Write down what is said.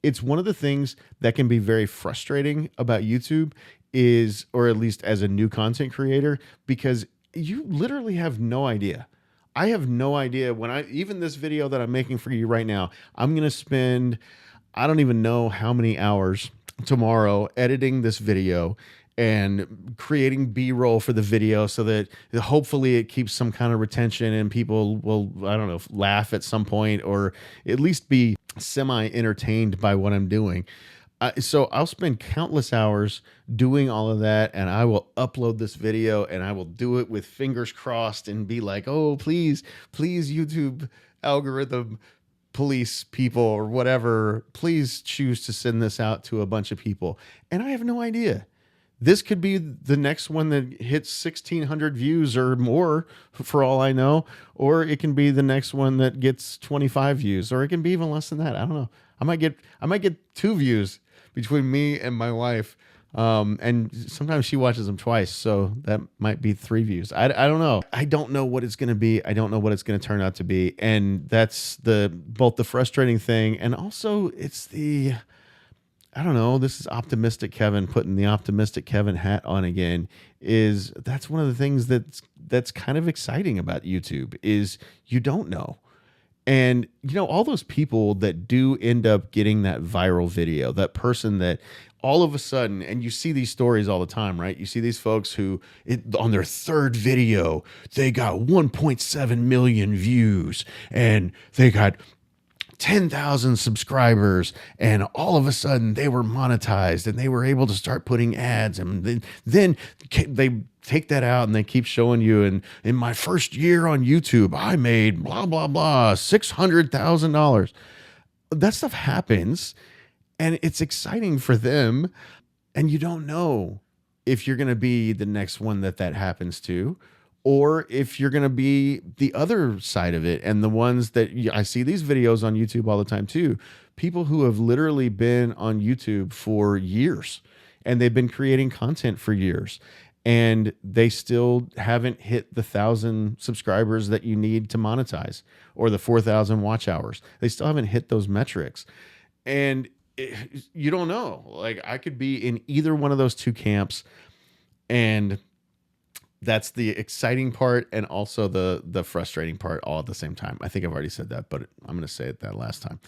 it's one of the things that can be very frustrating about YouTube is, or at least as a new content creator, because you literally have no idea. I have no idea when even this video that I'm making for you right now, I'm going to spend, I don't even know how many hours tomorrow editing this video and creating B-roll for the video so that hopefully it keeps some kind of retention and people will, I don't know, laugh at some point or at least be semi entertained by what I'm doing. So I'll spend countless hours doing all of that, and I will upload this video, and I will do it with fingers crossed and be like, "Oh, please, please, YouTube algorithm, police people or whatever, please choose to send this out to a bunch of people." And I have no idea. This could be the next one that hits 1,600 views or more for all I know, or it can be the next one that gets 25 views, or it can be even less than that. I don't know. I might get 2 views between me and my wife. And sometimes she watches them twice, so that might be 3 views. I don't know. I don't know what it's going to be. I don't know what it's going to turn out to be. And that's both the frustrating thing. And also it's I don't know, this is optimistic Kevin putting the optimistic Kevin hat on again. That's one of the things that's kind of exciting about YouTube is you don't know. And all those people that do end up getting that viral video, that person that all of a sudden, and you see these stories all the time, right? You see these folks who on their third video, they got 1.7 million views and they got 10,000 subscribers, and all of a sudden they were monetized and they were able to start putting ads, and then they take that out and they keep showing you, and in my first year on YouTube I made blah blah blah $600,000. That stuff happens and it's exciting for them, and you don't know if you're going to be the next one that happens to, or if you're going to be the other side of it. And the ones that I see these videos on YouTube all the time too, people who have literally been on YouTube for years and they've been creating content for years and they still haven't hit the 1,000 subscribers that you need to monetize, or the 4,000 watch hours. They still haven't hit those metrics. And you don't know, like I could be in either one of those two camps, and that's the exciting part and also the frustrating part all at the same time. I think I've already said that, but I'm going to say it that last time.